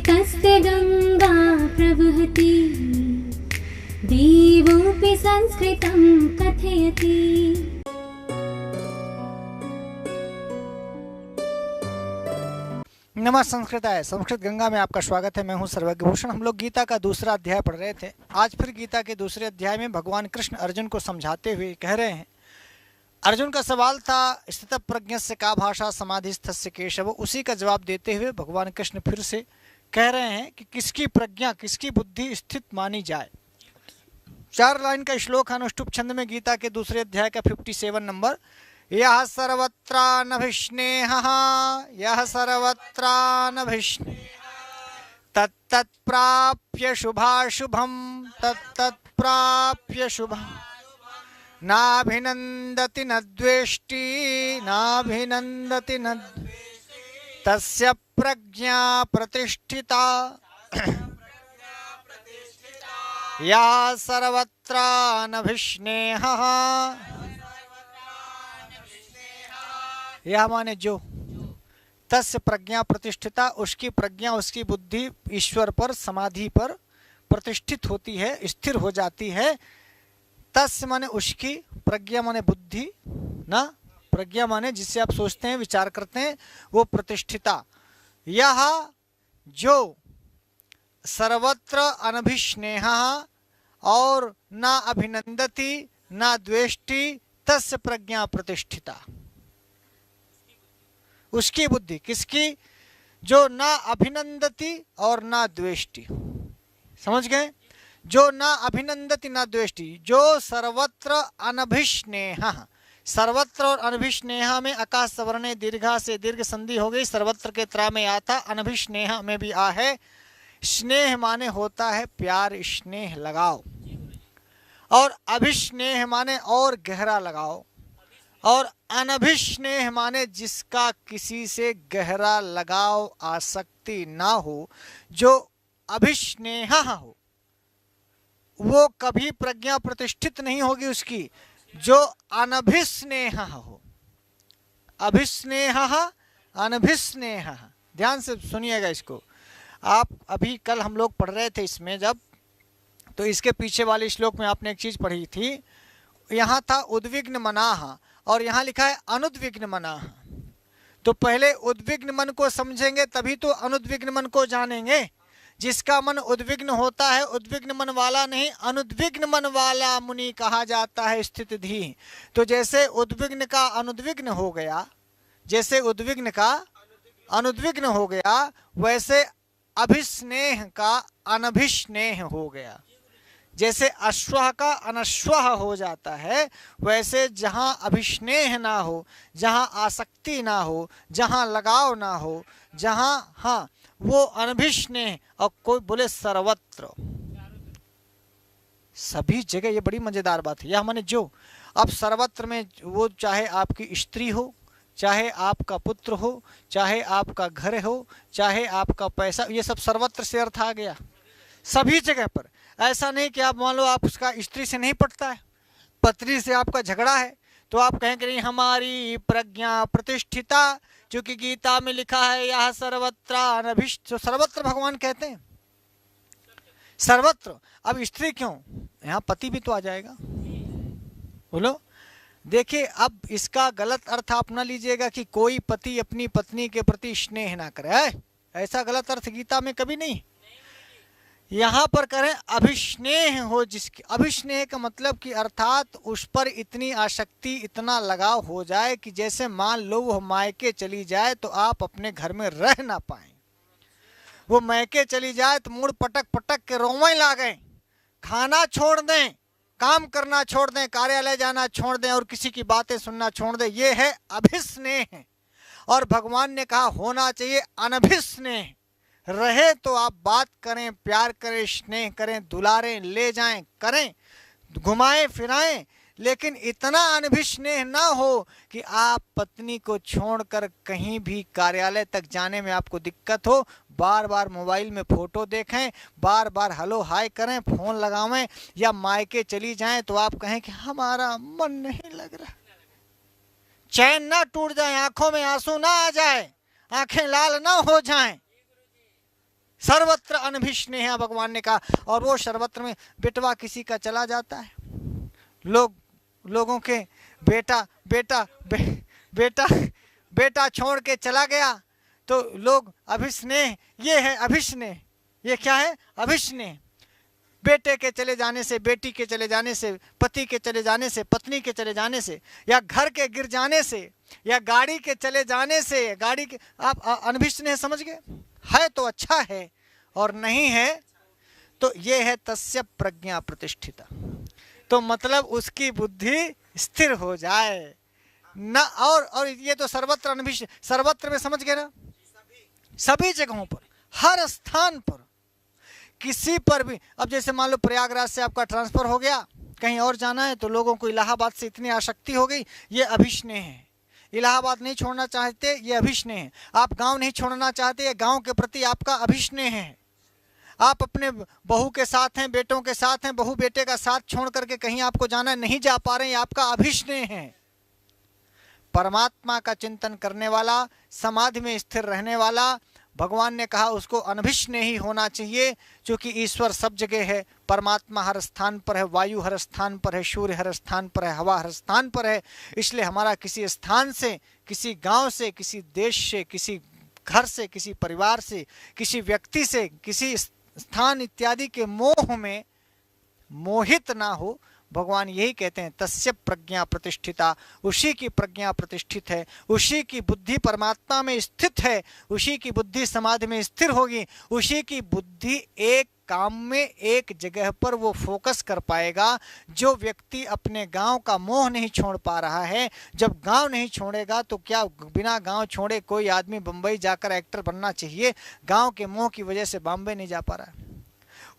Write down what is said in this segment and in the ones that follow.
तस्य गंगा प्रवहति देवोऽपि संस्कृतं कथयति। नमः संस्कृताय, संस्कृत गंगा में आपका स्वागत है। मैं हूं सर्वज्ञ भूषण। हम लोग गीता का दूसरा अध्याय पढ़ रहे थे। आज फिर गीता के दूसरे अध्याय में भगवान कृष्ण अर्जुन को समझाते हुए कह रहे हैं। अर्जुन का सवाल था स्थित प्रज्ञस्य का भाषा समाधिस्थस्य केशव। उसी का जवाब देते हुए भगवान कृष्ण फिर से कह रहे हैं कि किसकी प्रज्ञा, किसकी बुद्धि स्थित मानी जाए। 4 लाइन का श्लोक अनुष्टुप छंद में गीता के दूसरे अध्याय का 57 नंबर। यह सर्वत्रानभिष्णेहः यह सर्वत्रानभिष्णेहः तत्तत्प्राप्य शुभाशुभं तत्तत्प्राप्य शुभं नाभिनन्दति न द्वेष्टि नाभिनन्दति न तस्य प्रज्ञा प्रतिष्ठिता या सर्वत्रानभिष्णेहः। यह माने जो, तस्य प्रज्ञा प्रतिष्ठिता, उसकी प्रज्ञा, उसकी बुद्धि ईश्वर पर, समाधि पर प्रतिष्ठित होती है, स्थिर हो जाती है। तस्य माने उसकी, प्रज्ञा माने बुद्धि ना, प्रज्ञा माने जिससे आप सोचते हैं, विचार करते हैं, वो प्रतिष्ठिता। यह जो सर्वत्र अनभिष्णेहः और ना अभिनंदति ना द्वेष्टि तस्य प्रज्ञा प्रतिष्ठिता। उसकी बुद्धि, किसकी? जो ना अभिनंदति और ना द्वेष्टि। समझ गए? जो ना अभिनंदति ना द्वेष्टि, जो सर्वत्र अनभिष्णेहः। सर्वत्र और अनभिष्णेह में आकाश सवर्णे दीर्घा से दीर्घ संधि हो गई। सर्वत्र के त्रा में आ था, अनभिष्णेह में भी आ है। स्नेह माने होता है प्यार, स्नेह लगाओ, और अभिष्णेह माने और गहरा लगाओ, और अनभिष्णेह माने जिसका किसी से गहरा लगाव, आसक्ति ना हो। जो अभिष्णेह हो वो कभी प्रज्ञा प्रतिष्ठित नहीं होगी उसकी। जो अनभिस्नेह हो, अभिस्नेह अनभिस्नेह, ध्यान से सुनिएगा इसको। आप अभी कल हम लोग पढ़ रहे थे इसमें जब, तो इसके पीछे वाले श्लोक में आपने एक चीज पढ़ी थी। यहाँ था उद्विग्न मनाह और यहाँ लिखा है अनुद्विग्न मनाह। तो पहले उद्विग्न मन को समझेंगे तभी तो अनुद्विग्न मन को जानेंगे। जिसका मन उद्विग्न होता है, उद्विग्न मन वाला नहीं, अनुद्विग्न मन वाला मुनि कहा जाता है स्थित धी। तो जैसे उद्विग्न का अनुद्विग्न हो गया, जैसे उद्विग्न का अनुद्विग्न हो गया, वैसे अभिस्नेह का अनभिस्नेह हो गया। जैसे अश्वः का अनश्वः हो जाता है, वैसे जहाँ अभिस्नेह ना हो, जहाँ आसक्ति ना हो, जहाँ लगाव ना हो, जहाँ हाँ वो अनभिस्नेह। और कोई बोले सर्वत्र, सभी जगह। ये बड़ी मजेदार बात है। यह माने जो, अब सर्वत्र में वो चाहे आपकी स्त्री हो, चाहे आपका पुत्र हो, चाहे आपका घर हो, चाहे आपका पैसा, ये सब सर्वत्र से अर्थ आ गया सभी जगह पर। ऐसा नहीं कि आप मान लो आप उसका स्त्री से नहीं पटता है, पत्नी से आपका झगड़ा है, तो आप कहेंगे नहीं हमारी प्रज्ञा प्रतिष्ठिता, क्योंकि गीता में लिखा है यह सर्वत्र अनभिष्ट। सर्वत्र भगवान कहते हैं सर्वत्र। अब स्त्री क्यों, यहाँ पति भी तो आ जाएगा। बोलो, देखिए अब इसका गलत अर्थ आप ना लीजिएगा कि कोई पति अपनी पत्नी के प्रति स्नेह ना करे। ऐसा गलत अर्थ गीता में कभी नहीं। यहाँ पर करें अभिस्नेह हो जिसकी। अभिस्नेह का मतलब कि अर्थात उस पर इतनी आसक्ति, इतना लगाव हो जाए कि जैसे मान लो वो मायके चली जाए तो आप अपने घर में रह ना पाए। वो मायके चली जाए तो मुड़ पटक पटक के रोवे लागें, खाना छोड़ दें, काम करना छोड़ दें, कार्यालय जाना छोड़ दें और किसी की बातें सुनना छोड़ दें। ये है अभिस्नेह। और भगवान ने कहा होना चाहिए अनभिस्नेह। रहे तो आप बात करें, प्यार करें, स्नेह करें, दुलारें, ले जाएं, करें, घुमाएं फिराएं, लेकिन इतना अनभिस्नेह ना हो कि आप पत्नी को छोड़कर कहीं भी कार्यालय तक जाने में आपको दिक्कत हो। बार बार मोबाइल में फोटो देखें, बार बार हेलो हाय करें, फोन लगावें, या मायके चली जाएं तो आप कहें कि हमारा मन नहीं लग रहा। चैन ना टूट जाए, आंखों में आंसू ना आ जाए, आंखें लाल ना हो जाएं, सर्वत्र अनभिस्नेह भगवान ने कहा। और वो सर्वत्र में बेटवा किसी का चला जाता है, लोगों के बेटा बेटा बेटा बेटा छोड़ के चला गया तो लोग अभिस्नेह, ये है अभिस्नेह। ये क्या है? अभिस्नेह। बेटे के चले जाने से, बेटी के चले जाने से, पति के चले जाने से, पत्नी के चले जाने से, या घर के गिर जाने से, या गाड़ी के चले जाने से, गाड़ी के, आप अनभिस्नेह समझ गए? है तो अच्छा है, और नहीं है तो ये है तस्य प्रज्ञा प्रतिष्ठिता। तो मतलब उसकी बुद्धि स्थिर हो जाए ना। और ये तो सर्वत्र अनभिस्नेह, सर्वत्र में समझ गए ना, सभी जगहों पर, हर स्थान पर, किसी पर भी। अब जैसे मान लो प्रयागराज से आपका ट्रांसफर हो गया, कहीं और जाना है, तो लोगों को इलाहाबाद से इतनी आसक्ति हो गई, ये अभिस्नेह है। इलाहाबाद नहीं छोड़ना चाहते, ये अभिस्नेह है। आप गांव नहीं छोड़ना चाहते, ये गांव के प्रति आपका अभिस्नेह है। आप अपने बहू के साथ हैं, बेटों के साथ हैं, बहू बेटे का साथ छोड़ करके कहीं आपको जाना है, नहीं जा पा रहे हैं, आपका अभिस्नेह है। परमात्मा का चिंतन करने वाला, समाधि में स्थिर रहने वाला, भगवान ने कहा उसको अनभिस्नेही होना चाहिए, क्योंकि ईश्वर सब जगह है, परमात्मा हर स्थान पर है, वायु हर स्थान पर है, सूर्य हर स्थान पर है, हवा हर स्थान पर है। इसलिए हमारा किसी स्थान से, किसी गांव से, किसी देश से, किसी घर से, किसी परिवार से, किसी व्यक्ति से, किसी स्थान इत्यादि के मोह में मोहित ना हो। भगवान यही कहते हैं तस्य प्रज्ञा प्रतिष्ठिता, उसी की प्रज्ञा प्रतिष्ठित है, उसी की बुद्धि परमात्मा में स्थित है, उसी की बुद्धि समाधि में स्थिर होगी, उसी की बुद्धि एक काम में, एक जगह पर वो फोकस कर पाएगा। जो व्यक्ति अपने गांव का मोह नहीं छोड़ पा रहा है, जब गांव नहीं छोड़ेगा तो क्या बिना गांव छोड़े कोई आदमी बम्बई जाकर एक्टर बनना चाहिए? गांव के मोह की वजह से बॉम्बे नहीं जा पा रहा है।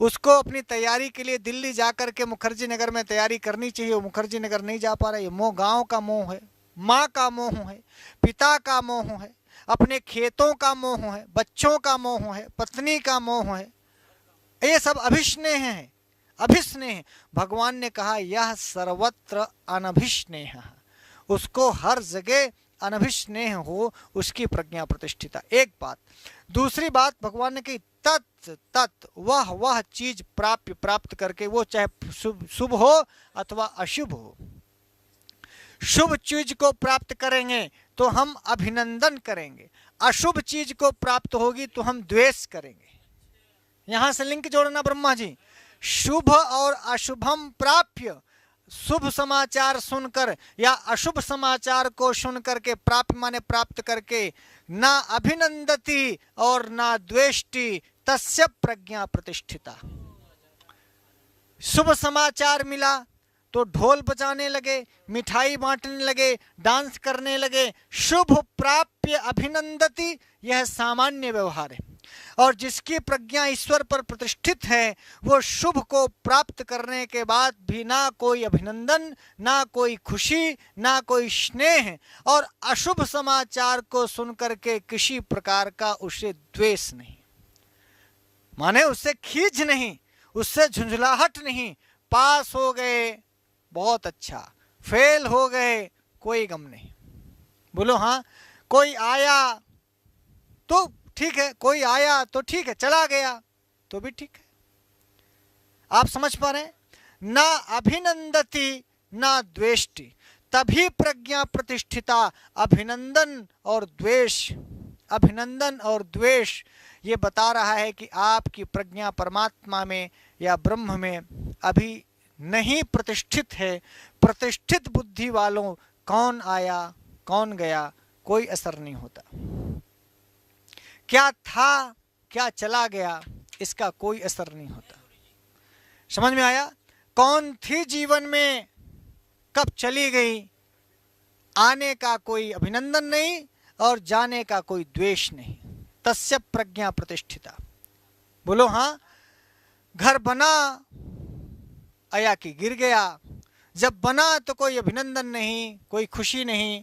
उसको अपनी तैयारी के लिए दिल्ली जाकर के मुखर्जी नगर में तैयारी करनी चाहिए, वो मुखर्जी नगर नहीं जा पा रहा है। ये मोह गांव का मोह है, माँ का मोह है, पिता का मोह है, अपने खेतों का मोह है, बच्चों का मोह है, पत्नी का मोह है। ये सब अभिस्नेह है, अभिस्नेह। भगवान ने कहा यह सर्वत्र अनभिस्नेह, उसको हर जगह अनभिस्नेह हो, उसकी प्रज्ञा प्रतिष्ठिता। एक बात। दूसरी बात भगवान ने कही तत् तत्, वह चीज प्राप्त करके, वो चाहे शुभ हो अथवा अशुभ हो। शुभ चीज को प्राप्त करेंगे तो हम अभिनंदन करेंगे, अशुभ चीज को प्राप्त होगी तो हम द्वेष करेंगे। यहां से लिंक जोड़ना ब्रह्मा जी। शुभ और अशुभम प्राप्य, शुभ समाचार सुनकर या अशुभ समाचार को सुनकर के, प्राप्त माने प्राप्त करके, ना अभिनंदती और ना द्वेष्टि, तस्य प्रज्ञा प्रतिष्ठिता। शुभ समाचार मिला तो ढोल बजाने लगे, मिठाई बांटने लगे, डांस करने लगे। शुभ प्राप्य अभिनंदती, यह सामान्य व्यवहार है। और जिसकी प्रज्ञा ईश्वर पर प्रतिष्ठित है, वो शुभ को प्राप्त करने के बाद भी ना कोई अभिनंदन, ना कोई खुशी, ना कोई स्नेह, और अशुभ समाचार को सुनकर के किसी प्रकार का उसे द्वेष नहीं, माने उससे खींच नहीं, उससे झुंझलाहट नहीं। पास हो गए बहुत अच्छा, फेल हो गए कोई गम नहीं। बोलो हाँ। कोई आया तो ठीक है, कोई आया तो ठीक है, चला गया तो भी ठीक है। आप समझ पा रहे हैं? ना अभिनंदती ना द्वेष्टि, तभी प्रज्ञा प्रतिष्ठिता। अभिनंदन और द्वेष, अभिनंदन और द्वेष ये बता रहा है कि आपकी प्रज्ञा परमात्मा में या ब्रह्म में अभी नहीं प्रतिष्ठित है। प्रतिष्ठित बुद्धि वालों, कौन आया कौन गया कोई असर नहीं होता। क्या था क्या चला गया इसका कोई असर नहीं होता। समझ में आया? कौन थी जीवन में, कब चली गई, आने का कोई अभिनंदन नहीं और जाने का कोई द्वेष नहीं। तस्य प्रज्ञा प्रतिष्ठिता। बोलो हाँ। घर बना आया कि गिर गया, जब बना तो कोई अभिनंदन नहीं, कोई खुशी नहीं,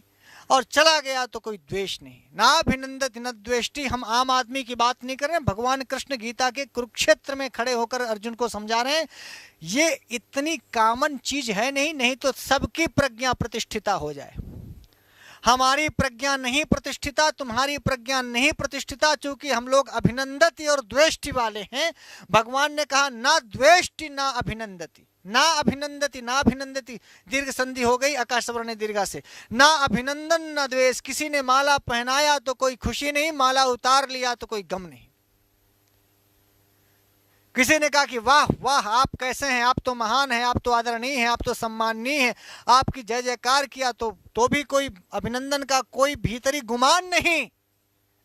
और चला गया तो कोई द्वेष नहीं। ना अभिनंदत न द्वेष्टि। हम आम आदमी की बात नहीं कर रहे हैं, भगवान कृष्ण गीता के कुरुक्षेत्र में खड़े होकर अर्जुन को समझा रहे हैं। ये इतनी कॉमन चीज है नहीं, नहीं तो सबकी प्रज्ञा प्रतिष्ठिता हो जाए। हमारी प्रज्ञा नहीं प्रतिष्ठिता, तुम्हारी प्रज्ञा नहीं प्रतिष्ठिता, चूंकि हम लोग अभिनंदती और द्वेष्टि वाले हैं। भगवान ने कहा ना द्वेष्टि ना अभिनंदती, ना अभिनंदती ना अभिनंदती, दीर्घ संधि हो गई आकाश वर्ण दीर्घा से। ना अभिनंदन ना द्वेष, किसी ने माला पहनाया तो कोई खुशी नहीं, माला उतार लिया तो कोई गम नहीं। किसी ने कहा कि वाह वाह आप कैसे हैं, आप तो महान हैं, आप तो आदरणीय हैं, आप तो सम्माननीय हैं, आपकी जय जयकार किया तो भी कोई अभिनंदन का कोई भीतरी गुमान नहीं,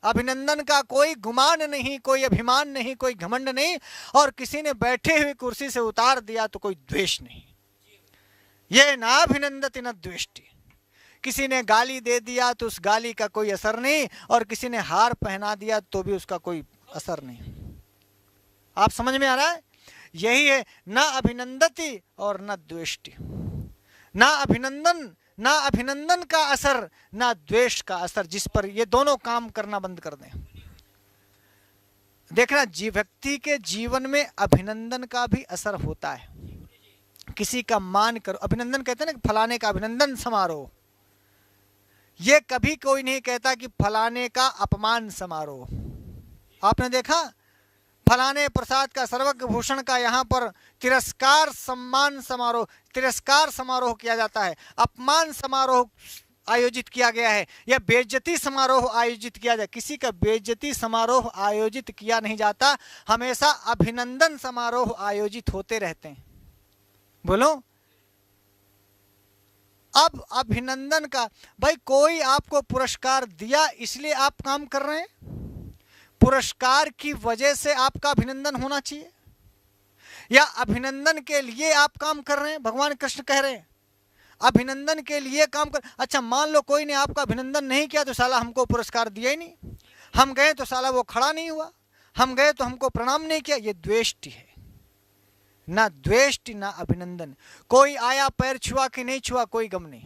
अभिनंदन का कोई गुमान नहीं, कोई अभिमान नहीं, कोई घमंड नहीं। और किसी ने बैठे हुए कुर्सी से उतार दिया तो कोई द्वेष नहीं। ये ना अभिनंदति न द्वेष्टि। किसी ने गाली दे दिया तो उस गाली का कोई असर नहीं, और किसी ने हार पहना दिया तो भी उसका कोई असर नहीं। आप समझ में आ रहा है? यही है ना अभिनंदति और न द्वेष्टि। ना अभिनंदन, ना अभिनंदन का असर, ना द्वेष का असर, जिस पर ये दोनों काम करना बंद कर दें। देखना व्यक्ति के जीवन में अभिनंदन का भी असर होता है। किसी का मान करो, अभिनंदन कहते हैं ना, फलाने का अभिनंदन समारोह। ये कभी कोई नहीं कहता कि फलाने का अपमान समारोह। आपने देखा फलाने प्रसाद का, सर्वज्ञ भूषण का यहाँ पर तिरस्कार सम्मान समारोह, तिरस्कार समारोह किया जाता है, अपमान समारोह आयोजित किया गया है, या बेइज्जती समारोह आयोजित किया जाए। किसी का बेइज्जती समारोह आयोजित किया नहीं जाता, हमेशा अभिनंदन समारोह आयोजित होते रहते हैं। बोलो, अब अभिनंदन का, भाई कोई आपको पुरस्कार दिया इसलिए आप काम कर रहे हैं, पुरस्कार की वजह से आपका अभिनंदन होना चाहिए, या अभिनंदन के लिए आप काम कर रहे हैं? भगवान कृष्ण कह रहे हैं अभिनंदन के लिए काम कर। अच्छा मान लो कोई ने आपका अभिनंदन नहीं किया तो साला हमको पुरस्कार दिया ही नहीं, हम गए तो साला वो खड़ा नहीं हुआ, हम गए तो हमको प्रणाम नहीं किया। ये द्वेष्टि है। ना द्वेष्टि ना अभिनंदन। कोई आया पैर छुआ कि नहीं छुआ कोई गम नहीं,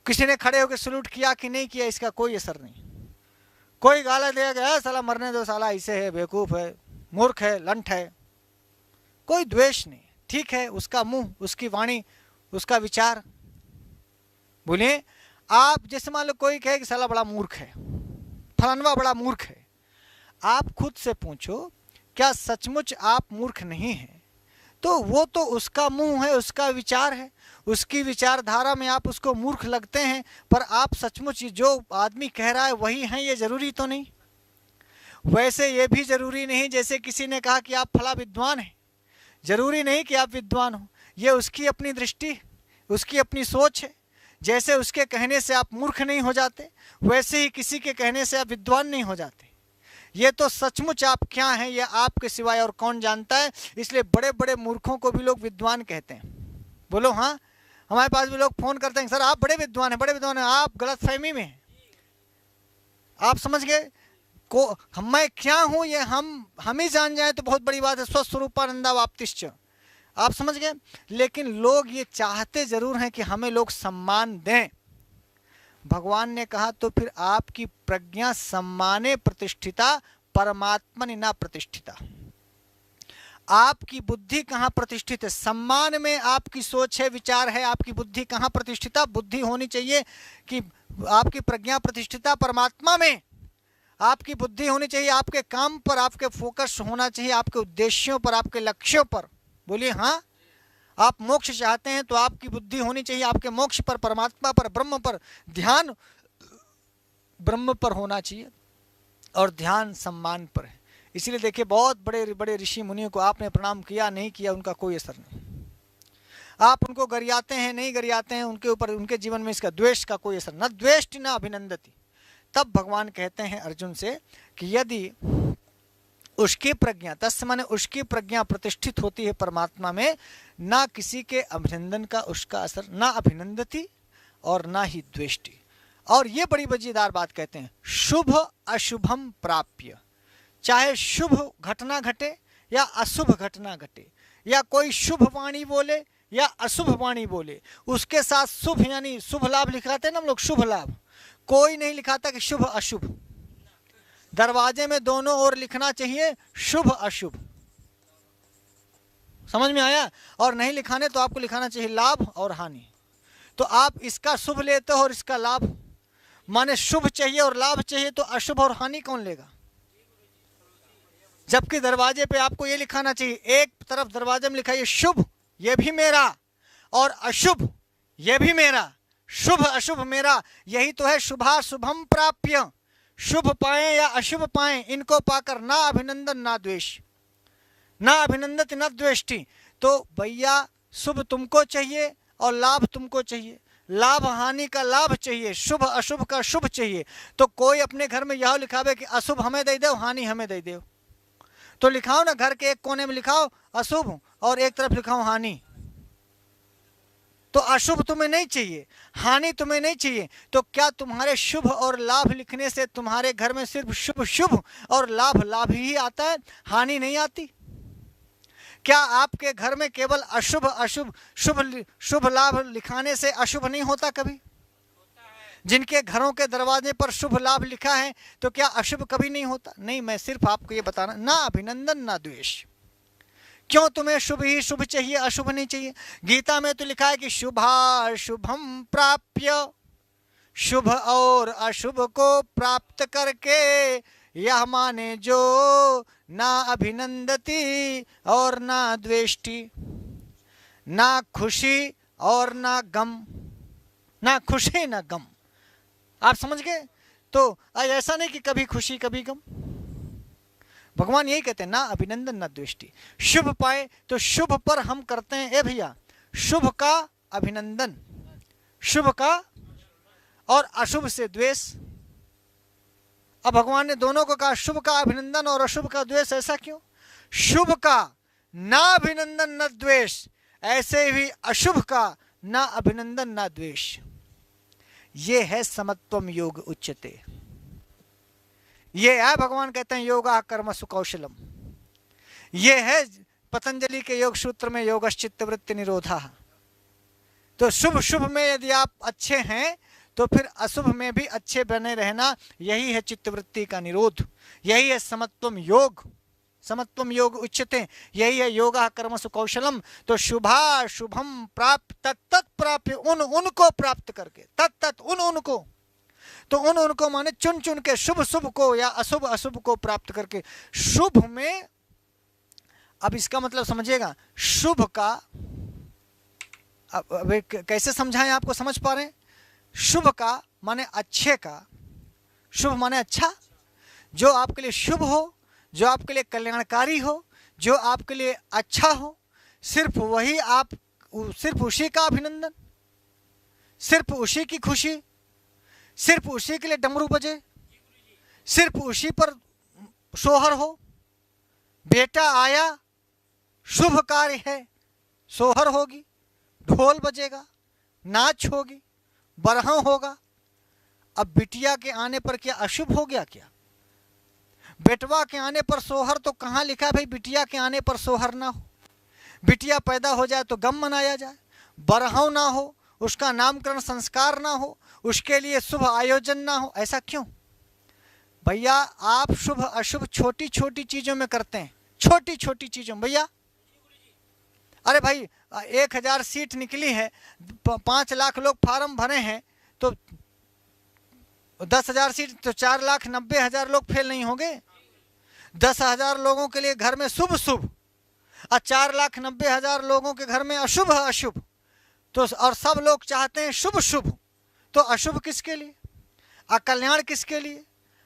किसी ने खड़े होकर सलूट किया कि नहीं किया इसका कोई असर नहीं। कोई गाला दिया गया साला मरने दो, साला ऐसे है, बेवकूफ है, मूर्ख है, लंठ है, कोई द्वेष नहीं। ठीक है, उसका मुंह, उसकी वाणी, उसका विचार। बोलिए आप जैसे मान लो कोई कहे कि साला बड़ा मूर्ख है, फलानवा बड़ा मूर्ख है, आप खुद से पूछो क्या सचमुच आप मूर्ख नहीं हैं? तो वो तो उसका मुंह है, उसका विचार है, उसकी विचारधारा में आप उसको मूर्ख लगते हैं, पर आप सचमुच जो आदमी कह रहा है वही है, ये जरूरी तो नहीं। वैसे ये भी जरूरी नहीं, जैसे किसी ने कहा कि आप फला विद्वान हैं, जरूरी नहीं कि आप विद्वान हो, ये उसकी अपनी दृष्टि, उसकी अपनी सोच है। जैसे उसके कहने से आप मूर्ख नहीं हो जाते, वैसे ही किसी के कहने से आप विद्वान नहीं हो जाते। ये तो सचमुच आप क्या हैं ये आपके सिवाय और कौन जानता है। इसलिए बड़े बड़े मूर्खों को भी लोग विद्वान कहते हैं। बोलो हाँ, हमारे पास भी लोग फोन करते हैं, सर आप बड़े विद्वान हैं, बड़े विद्वान हैं। आप गलत फहमी में हैं, आप समझ गए को मैं क्या हूं ये हम ही जान जाए तो बहुत बड़ी बात है। स्वस्वरूपानंदा वाप्तिश्च, आप समझ गए। लेकिन लोग ये चाहते जरूर हैं कि हमें लोग सम्मान दें। भगवान ने कहा तो फिर आपकी प्रज्ञा सम्माने प्रतिष्ठिता परमात्मनि न प्रतिष्ठिता। आपकी बुद्धि कहाँ प्रतिष्ठित है? सम्मान में आपकी सोच है, विचार है, आपकी बुद्धि कहाँ प्रतिष्ठिता? बुद्धि होनी चाहिए कि आपकी प्रज्ञा प्रतिष्ठिता परमात्मा में, आपकी बुद्धि होनी चाहिए आपके काम पर, आपके फोकस होना चाहिए आपके उद्देश्यों पर, आपके लक्ष्यों पर। बोलिए हाँ। आप मोक्ष चाहते हैं तो आपकी बुद्धि होनी चाहिए आपके मोक्ष पर, परमात्मा पर, ब्रह्म पर। ध्यान ब्रह्म पर होना चाहिए और ध्यान सम्मान पर है। इसीलिए देखिए बहुत बड़े बड़े ऋषि मुनियों को आपने प्रणाम किया नहीं किया उनका कोई असर नहीं। आप उनको गरियाते हैं नहीं गरियाते हैं, उनके ऊपर उनके जीवन में इसका द्वेष का कोई असर, न द्वेष्टि न अभिनंदति। तब भगवान कहते हैं अर्जुन से कि यदि उसकी प्रज्ञा, तस्य माने उसकी प्रज्ञा प्रतिष्ठित होती है परमात्मा में, ना किसी के अभिनंदन का उसका असर, ना अभिनंदति और ना ही द्वेष्टि। और ये बड़ी मजेदार बात कहते हैं, शुभ अशुभम प्राप्य। चाहे शुभ घटना घटे या अशुभ घटना घटे, या कोई शुभ वाणी बोले या अशुभ वाणी बोले, उसके साथ शुभ यानी शुभ लाभ लिखाते हैं ना हम लोग, शुभ लाभ। कोई नहीं लिखाता कि शुभ अशुभ। दरवाजे में दोनों ओर लिखना चाहिए शुभ अशुभ। समझ में आया? और नहीं लिखाने तो आपको लिखाना चाहिए लाभ और हानि। तो आप इसका शुभ लेते हो और इसका लाभ, माने शुभ चाहिए और लाभ चाहिए, तो अशुभ और हानि कौन लेगा? जबकि दरवाजे पे आपको ये लिखाना चाहिए, एक तरफ दरवाजे में लिखा है शुभ ये भी मेरा और अशुभ ये भी मेरा, शुभ अशुभ मेरा। यही तो है शुभाशुभम प्राप्य, शुभ पाएं या अशुभ पाएं, इनको पाकर ना अभिनंदन ना द्वेष, ना अभिनंदित न द्वेष्टि। तो भैया शुभ तुमको चाहिए और लाभ तुमको चाहिए, लाभ हानि का लाभ चाहिए, शुभ अशुभ का शुभ चाहिए। तो कोई अपने घर में यह लिखावे कि अशुभ हमें दे दो, हानि हमें दे दो, तो लिखाओ ना, घर के एक कोने में लिखाओ अशुभ और एक तरफ लिखाओ हानि। तो अशुभ तुम्हें नहीं चाहिए, हानि तुम्हें नहीं चाहिए, तो क्या तुम्हारे शुभ और लाभ लिखने से तुम्हारे घर में सिर्फ शुभ शुभ और लाभ लाभ ही आता है, हानि नहीं आती? क्या आपके घर में केवल अशुभ अशुभ शुभ शुभ लाभ लिखाने से अशुभ नहीं होता कभी? जिनके घरों के दरवाजे पर शुभ लाभ लिखा है तो क्या अशुभ कभी नहीं होता? नहीं, मैं सिर्फ आपको ये बताना, ना अभिनंदन ना द्वेष। क्यों तुम्हें शुभ ही शुभ चाहिए, अशुभ नहीं चाहिए? गीता में तो लिखा है कि शुभाशुभम प्राप्य, शुभ और अशुभ को प्राप्त करके यह माने जो ना अभिनंदती और ना द्वेष्टि, ना खुशी और ना गम, ना खुशी ना गम। आप समझ गए? तो ऐसा नहीं कि कभी खुशी कभी गम, भगवान यही कहते हैं ना अभिनंदन ना द्वेष्टि। शुभ पाए तो शुभ पर हम करते हैं, ए भैया शुभ का अभिनंदन, शुभ का और अशुभ से द्वेष। अब भगवान ने दोनों को कहा, शुभ का अभिनंदन और अशुभ का द्वेष। ऐसा क्यों? शुभ का ना अभिनंदन न द्वेष, ऐसे ही अशुभ का ना अभिनंदन ना द्वेष। ये है समत्वम योग उच्यते। ये है भगवान कहते हैं योगा कर्मसु कौशलम। ये है पतंजलि के योग सूत्र में योगश्चित्त वृत्ति निरोधा। तो शुभ शुभ में यदि आप अच्छे हैं तो फिर अशुभ में भी अच्छे बने रहना, यही है चित्तवृत्ति का निरोध, यही है समत्वम योग। समत्वम योग उच्यते, यही है योगा कर्मसु कौशलम। तो शुभा शुभम प्राप्त तत्त प्राप्य, उन उनको प्राप्त करके, तत्त उन उनको, तो उन उनको माने चुन चुन के, शुभ शुभ को या अशुभ अशुभ को प्राप्त करके। शुभ में अब इसका मतलब समझिएगा, शुभ का अब कैसे समझाएं आपको, समझ पा रहे हैं? शुभ का माने अच्छे का, शुभ माने अच्छा, जो आपके लिए शुभ हो, जो आपके लिए कल्याणकारी हो, जो आपके लिए अच्छा हो, सिर्फ वही आप, सिर्फ उसी का अभिनंदन, सिर्फ उसी की खुशी, सिर्फ उसी के लिए डमरू बजे, सिर्फ उसी पर सोहर हो। बेटा आया, शुभ कार्य है, सोहर होगी, ढोल बजेगा, नाच होगी, बरहं होगा। अब बिटिया के आने पर क्या अशुभ हो गया? क्या बेटवा के आने पर सोहर? तो कहाँ लिखा है भाई बिटिया के आने पर सोहर ना हो? बिटिया पैदा हो जाए तो गम मनाया जाए, बरहं ना हो, उसका नामकरण संस्कार ना हो, उसके लिए शुभ आयोजन ना हो, ऐसा क्यों? भैया आप शुभ अशुभ छोटी छोटी चीजों में करते हैं, छोटी छोटी चीजों। भैया अरे भाई 1000 सीट निकली है, 5 लाख लोग फार्म भरे हैं, तो 10,000 सीट तो 4,90,000 लोग फेल नहीं होंगे? 10,000 लोगों के लिए घर में शुभ शुभ और 4,90,000 लोगों के घर में अशुभ अशुभ, तो और सब लोग चाहते हैं शुभ शुभ, तो अशुभ किसके लिए, अकल्याण किसके लिए,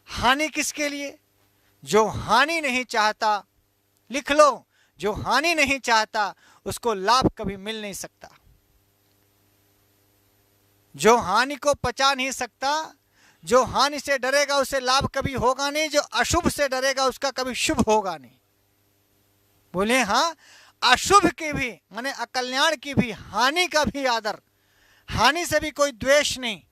हानि किसके लिए? जो हानि नहीं चाहता, लिख लो, जो हानि नहीं चाहता उसको लाभ कभी मिल नहीं सकता। जो हानि को पचा नहीं सकता, जो हानि से डरेगा उसे लाभ कभी होगा नहीं, जो अशुभ से डरेगा उसका कभी शुभ होगा नहीं। बोले हाँ, अशुभ की भी माने अकल्याण की भी, हानि का भी आदर, हानि से भी कोई द्वेष नहीं,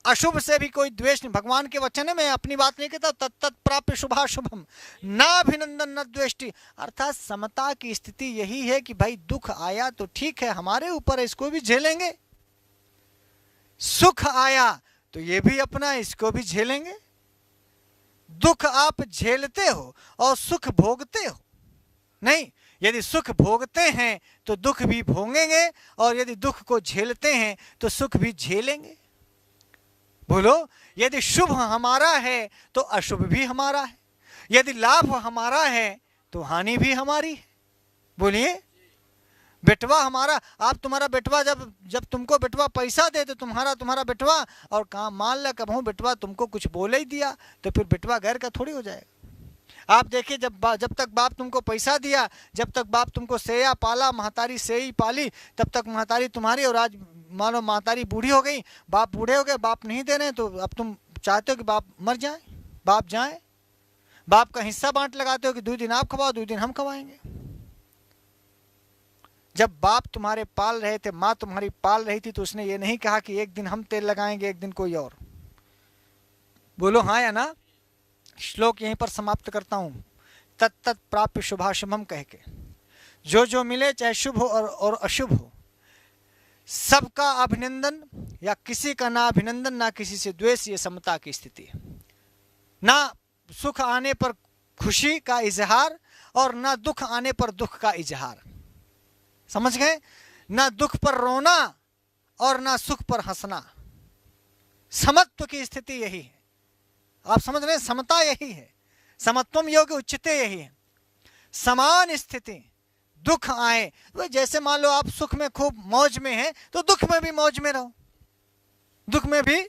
अशुभ से भी कोई द्वेष नहीं। भगवान के वचन है, मैं अपनी बात नहीं कहता। तत्त प्राप्य शुभाशुभम ना अभिनंदन न द्वेष्टि। अर्थात समता की स्थिति यही है कि भाई दुख आया तो ठीक है, हमारे ऊपर है, इसको भी झेलेंगे। सुख आया तो ये भी अपना, इसको भी झेलेंगे। दुख आप झेलते हो और सुख भोगते हो नहीं। यदि सुख भोगते हैं तो दुख भी भोगेंगे, और यदि दुख को झेलते हैं तो सुख भी झेलेंगे। बोलो, यदि शुभ हमारा है तो अशुभ भी हमारा है, यदि लाभ हमारा है तो हानि भी हमारी है। बोलिए, बेटवा हमारा, आप तुम्हारा बेटवा जब जब तुमको बेटवा पैसा दे तो तुम्हारा बेटवा, और काम मान ला कबहू बेटवा तुमको कुछ बोले ही दिया तो फिर बेटवा गैर का थोड़ी हो जाएगा। आप देखिए, जब तक बाप तुमको पैसा दिया, जब तक बाप तुमको सेया पाला, महतारी सेई पाली, तब तक महतारी तुम्हारी, और आज मानो महतारी बूढ़ी हो गई, बाप बूढ़े हो गए, बाप नहीं दे रहे, तो अब तुम चाहते हो कि बाप मर जाए, बाप जाए, बाप का हिस्सा बांट लगाते हो कि 2 दिन आप खवाओ 2 दिन हम खवाएंगे। जब बाप तुम्हारे पाल रहे थे, माँ तुम्हारी पाल रही थी, तो उसने ये नहीं कहा कि एक दिन हम तेल लगाएंगे एक दिन कोई और। बोलो हाँ या ना। श्लोक यहीं पर समाप्त करता हूं, तत्त प्राप्य शुभाशुभम कह के। जो जो मिले चाहे शुभ हो और अशुभ हो, सबका अभिनंदन, या किसी का ना अभिनंदन ना किसी से द्वेष, ये समता की स्थिति है। ना सुख आने पर खुशी का इजहार और ना दुख आने पर दुख का इजहार। समझ गए? ना दुख पर रोना और ना सुख पर हंसना। समत्व की स्थिति यही है। आप समझ रहे हैं? समता यही है। समत्वम योग उच्चते यही है। समान स्थिति, दुख आए, जैसे मान लो आप सुख में खूब मौज में हैं, तो दुख में भी मौज में रहो, दुख में भी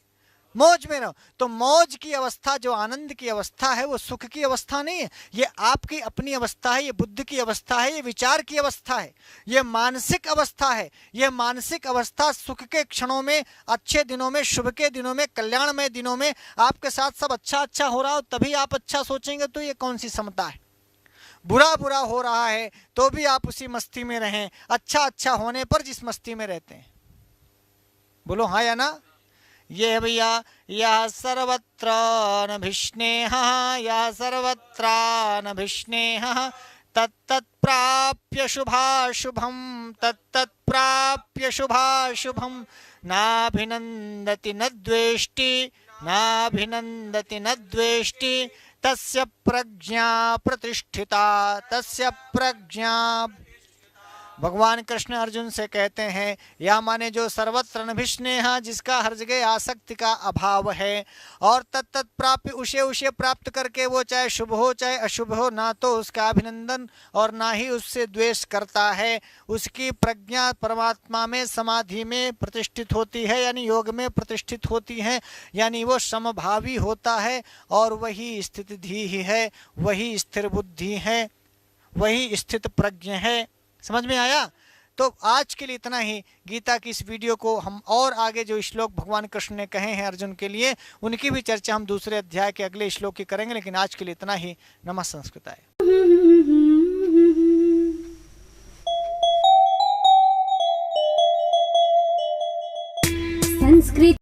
मौज में रहो। तो मौज की अवस्था, जो आनंद की अवस्था है, वो सुख की अवस्था नहीं है, ये आपकी अपनी अवस्था है, ये बुद्धि की अवस्था है, ये विचार की अवस्था है, ये मानसिक अवस्था है। ये मानसिक अवस्था सुख के क्षणों में, अच्छे दिनों में, शुभ के दिनों में, कल्याणमय दिनों में आपके साथ सब अच्छा अच्छा हो रहा हो, तभी आप अच्छा सोचेंगे, तो ये कौन सी समता है? बुरा बुरा हो रहा है तो भी आप उसी मस्ती में रहें, अच्छा अच्छा होने पर जिस मस्ती में रहते हैं। बोलो हाँ या ना। ये भैया, यह सर्वत्र नभिस्नेहः, यह सर्वत्र नभिस्नेहः, तत्तत्प्राप्य शुभाशुभं, तत्तत्प्राप्य शुभाशुभं, नाभिनन्दति न द्वेष्टि, नाभिनन्दति न द्वेष्टि, तस्य प्रज्ञा प्रतिष्ठिता, तस्य प्रज्ञा। भगवान कृष्ण अर्जुन से कहते हैं, या माने जो सर्वत्र नभिस्नेह, जिसका हर जगह आसक्ति का अभाव है, और तत्त प्राप्य, उसे उसे प्राप्त करके, वो चाहे शुभ हो चाहे अशुभ हो, ना तो उसका अभिनंदन और ना ही उससे द्वेष करता है। उसकी प्रज्ञा परमात्मा में, समाधि में प्रतिष्ठित होती है, यानी योग में प्रतिष्ठित होती है, यानी वो समभावी होता है, और वही स्थिति ही है, वही स्थिर बुद्धि है, वही स्थित प्रज्ञ है। समझ में आया? तो आज के लिए इतना ही। गीता की इस वीडियो को हम और आगे जो श्लोक भगवान कृष्ण ने कहे हैं अर्जुन के लिए, उनकी भी चर्चा हम दूसरे अध्याय के अगले श्लोक की करेंगे, लेकिन आज के लिए इतना ही। नमः संस्कृताय। संस्कृत